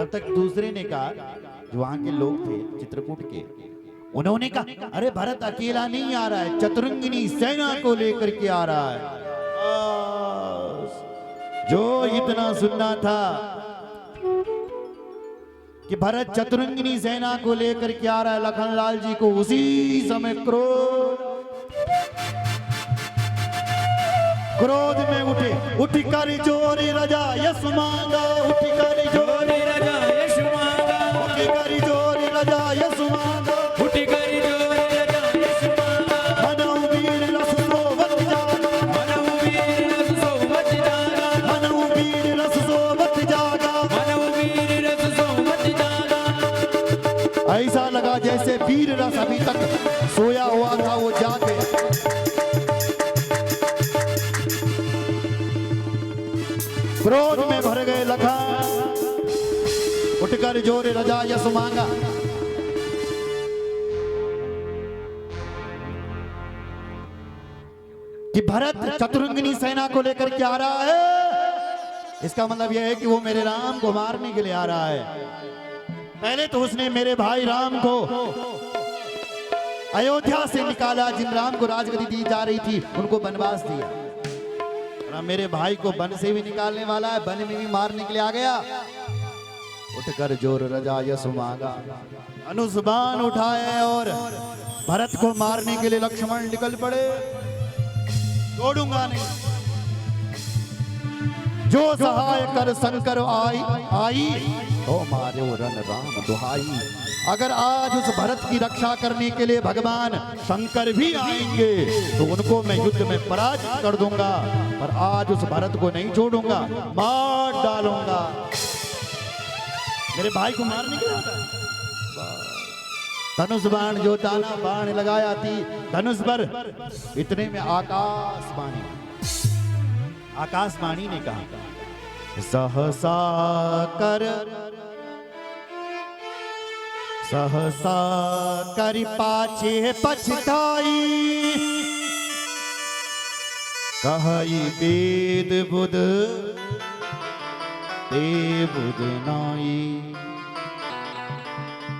तब तक दूसरे ने कहा, जो वहां के लोग थे चित्रकूट के, उन्होंने कहा अरे भरत अकेला नहीं आ रहा है, चतुरंगिनी सेना को लेकर के आ रहा है। जो इतना सुनना था कि भरत चतुरंगिनी सेना को लेकर के आ रहा है, लखनलाल जी को उसी समय क्रोध में उठ कर जोरी रजा यश मांगा, उठ कर जोरी रजा यश मांगा, उठ कर जोरी रजा यश मांगा, उठ कर जोरी रजा यश मांगा। मनऊ वीर रस सोवत जागा, मनऊ वीर रस सोवत जागा, मनऊ वीर रस सोवत जागा, मनऊ वीर रस सोवत जागा। ऐसा लगा जैसे वीर रस अभी तक सोया हुआ था वो जागे। क्रोध में भर गए लखन, उठकर जोर रजा यश मांगा। कि भरत चतुरंगिनी सेना को लेकर के आ रहा है, इसका मतलब यह है कि वो मेरे राम को मारने के लिए आ रहा है। पहले तो उसने मेरे भाई राम को अयोध्या से निकाला, जिन राम को राजगद्दी दी जा रही थी उनको वनवास दिया। मेरे भाई को वन से भी निकालने वाला है, वन में भी मारने के लिए आ गया। उठकर जोर रजा यश मांगा, धनुष बाण उठाए और भरत को मारने के लिए लक्ष्मण निकल पड़े। छोड़ूंगा नहीं, जो सहाय कर शंकर आई तो मारे रन राम दुहाई। अगर आज उस भरत की रक्षा करने के लिए भगवान शंकर भी आएंगे तो उनको मैं युद्ध में पराजित कर दूंगा, पर आज उस भरत को नहीं छोड़ूंगा, मार डालूंगा। मेरे भाई को मारने के लिए धनुष बाण जो ताना बाण लगाया थी धनुष पर, इतने में आकाशवाणी ने कहा सहसा कर पाछे पछताई, कहई वेद बुध ते बुध नाई।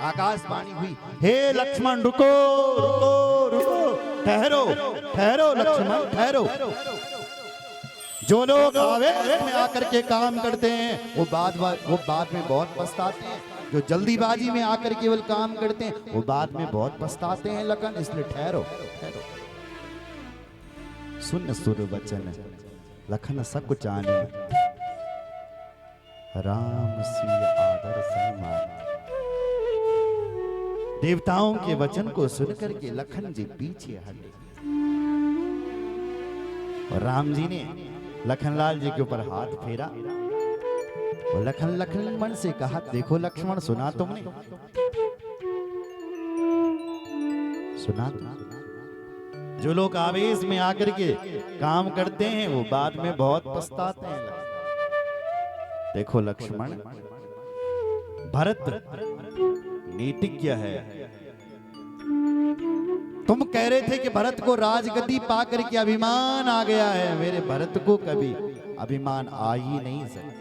आकाशवाणी हुई, हे लक्ष्मण रुको रुको रुको, ठहरो ठहरो लक्ष्मण ठहरो। जो लोग आवेश में आकर के काम करते हैं वो बाद में बहुत पछताते हैं। जो जल्दीबाजी में आकर केवल काम करते हैं वो बाद में बहुत पछताते हैं लखन, इसलिए ठहरो ठहरो। सुन सुर वचन लखन सकुच जाने, राम सिय आदर सन्मान। देवताओं के वचन को सुनकर के लखन जी पीछे हटे और राम जी ने लखनलाल जी के ऊपर हाथ फेरा और लक्ष्मण से कहा, देखो लक्ष्मण सुना तुमने, सुना तुमने। जो लोग आवेश में आकर के काम करते हैं वो बाद में बहुत पछताते हैं। देखो लक्ष्मण, भरत नीतिज्ञ है। तुम कह रहे थे कि भरत को राजगद्दी पाकर के अभिमान आ गया है, मेरे भरत को कभी अभिमान आ ही नहीं सकता।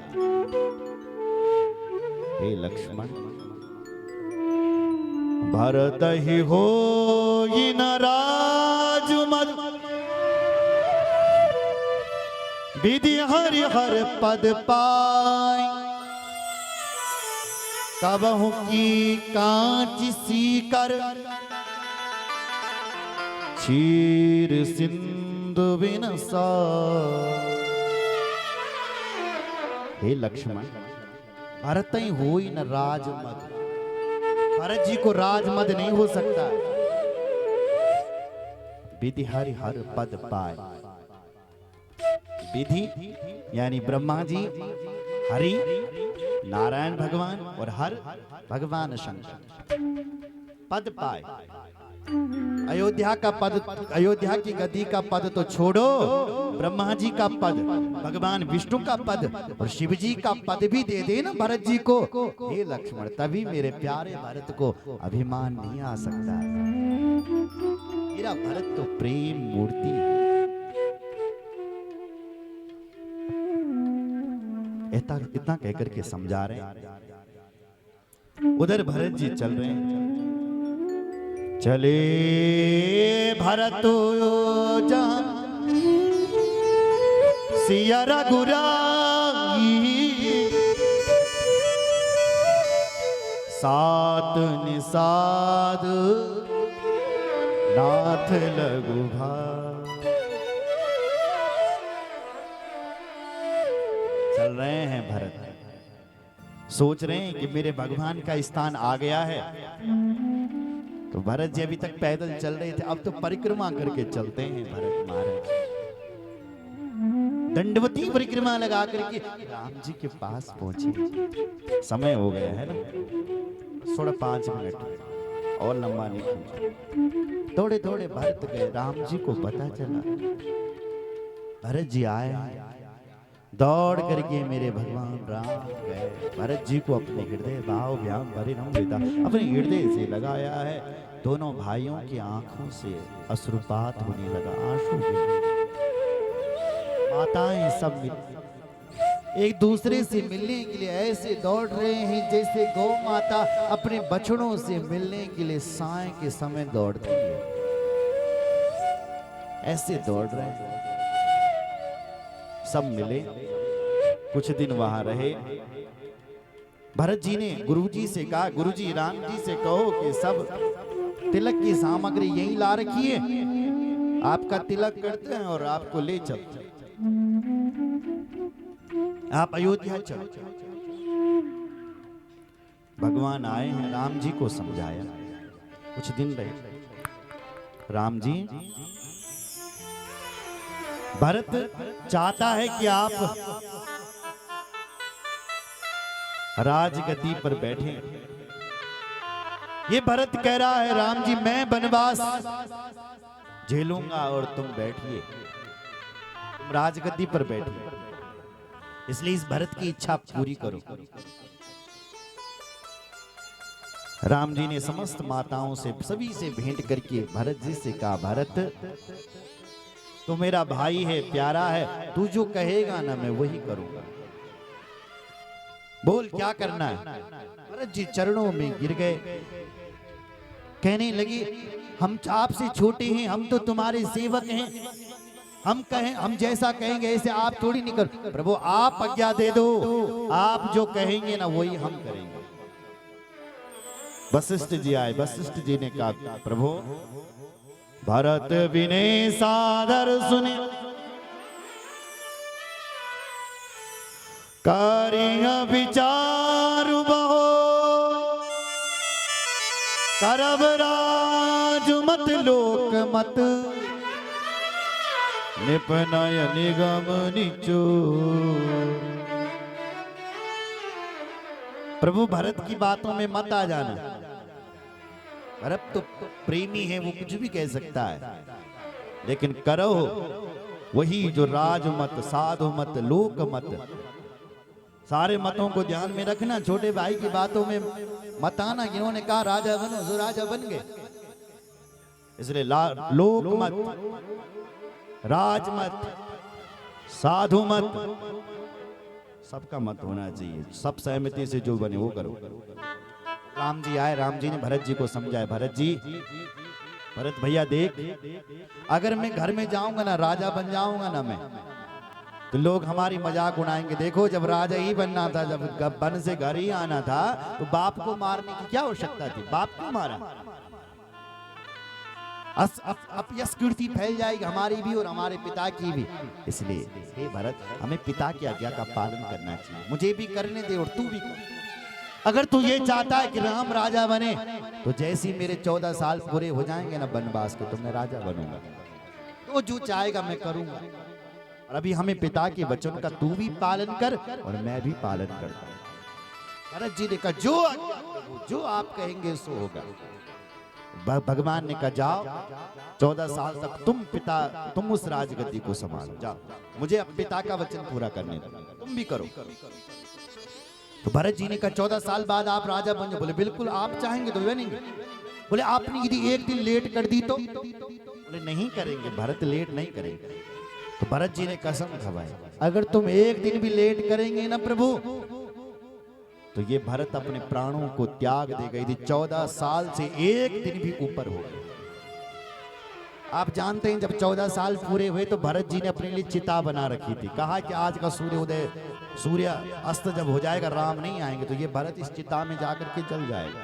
हे लक्ष्मण, भरत ही हो न राजमद, विधि हरि हर पद पाई। कबहु की कांच सीकर क्षीर सिंधु विनसा। हे लक्ष्मण, भरत ही हो न राजमद, भरत जी को राजमद नहीं हो सकता। विधि हरि हर पद पाए, विधि यानी ब्रह्मा जी, हरि नारायण भगवान और हर भगवान शंकर, पद पाए। अयोध्या का पद, अयोध्या की गद्दी का पद तो छोड़ो, ब्रह्मा जी का पद, भगवान विष्णु का पद और शिव जी का पद भी दे देना भरत जी को। हे लक्ष्मण, तभी मेरे प्यारे भरत को अभिमान नहीं आ सकता। मेरा भरत तो प्रेम मूर्ति है। इतना कहकर के समझा रहे हैं। उधर भरत जी चल रहे हैं। चले भरत जहाँ सिया रघुराई, सात निषाद नाथ लघु भाई। चल रहे हैं भरत, सोच रहे हैं कि मेरे भगवान का स्थान आ गया है। तो भरत जी अभी तक पैदल चल रहे थे, अब तो परिक्रमा करके चलते हैं भरत महाराज। दंडवती परिक्रमा लगा करके राम जी के पास पहुंचे। समय हो गया है ना, थोड़ा 5 मिनट और लंबा नहीं खींचो। थोड़े थोड़े भरत गए, राम जी को पता चला भरत जी आए। दौड़ करके मेरे भगवान राम गए, भरत जी को अपने हृदय भाव व्याम भरे नम्रता अपने हृदय से लगाया है। दोनों भाइयों की आंखों से अश्रुपात होने लगा, आंसू गिरे। माताएं सब मिल एक दूसरे से मिलने के लिए ऐसे दौड़ रहे हैं जैसे गौ माता अपने बछड़ों से मिलने के लिए साय के समय दौड़ती है, ऐसे दौड़ रहे हैं। सब मिले, कुछ दिन वहां रहे। भरत जी ने गुरुजी से कहा, गुरुजी राम जी से कहो कि सब तिलक की सामग्री यहीं ला रखी है, आपका तिलक करते हैं और आपको ले चलते हैं, आप अयोध्या चलो। भगवान आए हैं, राम जी को समझाया, कुछ दिन रहे। राम जी, भरत चाहता है कि आप राजगद्दी पर बैठे। ये भरत कह रहा है, राम जी मैं वनवास झेलूंगा और तुम बैठिए, तुम राजगद्दी पर बैठिए, इसलिए इस भरत की इच्छा पूरी करो। राम जी ने समस्त माताओं से सभी से भेंट करके भरत जी से कहा, भरत तो मेरा भाई है, प्यारा है, तू जो कहेगा ना मैं वही करूंगा, बोल क्या करना है। भरत जी चरणों में गिर गए, कहने लगे हम आपसे छोटे हैं, हम तो तुम्हारे सेवक हैं, हम कहें, हम जैसा कहेंगे ऐसे आप थोड़ी नहीं कर। प्रभु आप आज्ञा दे दो, आप जो कहेंगे ना वही हम करेंगे। वशिष्ठ जी आए, वशिष्ठ जी ने कहा, प्रभु भरत विनय सादर सुने, करिय विचारु बहो, करब राज मत लोक मत, निपनय निगम निचो। प्रभु भरत की बातों में मत आ जाना, भरत तो प्रेमी है, वो कुछ भी कह सकता है, लेकिन करो वही जो राज मत, साधु मत, लोक मत, सारे मतों को ध्यान में रखना। छोटे भाई की बातों में मत आना, इन्होंने कहा राजा बनो, जो राजा बन गए, इसलिए लोक मत, राज मत, साधु मत, सबका मत होना चाहिए, सब सहमति से जो बने वो करो। राम जी आए, राम जी ने भरत जी को समझाया, भरत जी, भरत भैया देख, अगर मैं घर में जाऊंगा ना, राजा बन जाऊंगा ना मैं, तो लोग हमारी मजाक उड़ाएंगे। देखो जब राजा ही बनना था, जब बन से घर ही आना था, तो बाप को मारने की क्या आवश्यकता थी, बाप क्यों मारा। यश कीर्ति फैल जाएगी हमारी भी और हमारे पिता की भी। इसलिए हे भरत, हमें पिता की आज्ञा का पालन करना चाहिए, मुझे भी करने दे और तू भी कर। अगर तू ये चाहता है कि राम राजा बने, तो जैसे ही मेरे 14 साल पूरे हो जाएंगे ना वनवास के, तो मैं राजा बनूंगा, तो जो चाहेगा मैं करूंगा। और अभी हमें पिता के वचन का तू भी पालन कर और मैं भी पालन करता हूं। भरत जी ने कहा जो आप कहेंगे सो होगा। भगवान ने कहा जाओ, 14 साल तक तुम उस राजगद्दी को संभालो, जाओ, मुझे अब पिता का वचन पूरा करने दो, तुम भी करो। तो भरत जी ने कहा 14 साल बाद आप राजा बन जाओ। बोले बिल्कुल, आप चाहेंगे तो बनेंगे। बोले आपने यदि एक दिन लेट कर दी तो? बोले नहीं करेंगे भरत, लेट नहीं करेंगे। तो भरत जी ने कसम खवाई, अगर तुम एक दिन भी लेट करेंगे ना प्रभु, तो ये भरत अपने प्राणों को त्याग दे गई थी। 14 साल से एक दिन भी ऊपर हो गए। आप जानते हैं जब 14 साल पूरे हुए तो भरत जी ने अपने लिए चिता बना रखी थी। कहा कि आज का सूर्य अस्त जब हो जाएगा राम नहीं आएंगे, तो ये भरत इस चिता में जाकर के जल जाएगा।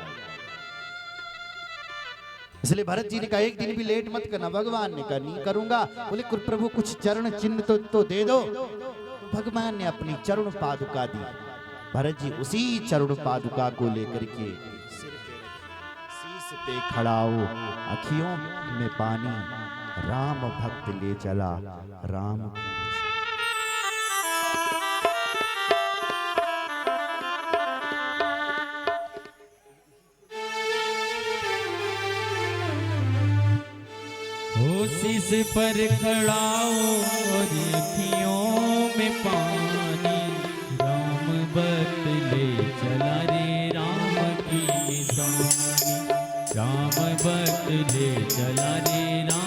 इसलिए भरत जी ने कहा एक दिन भी लेट मत करना। भगवान ने कहा नहीं करूंगा। बोले प्रभु कुछ चरण चिन्ह तो दे दो। भगवान ने अपनी चरण पादुका दी। भरत जी उसी चरण पादुका को लेकर के शीश पे खड़ा हो, अखियों में पानी, राम भक्त ले चला राम की। शीश पर खड़ा हो और अखियों में पानी, राम भक्त ले चला रे राम की निशानी, राम भक्त ले चला रे राम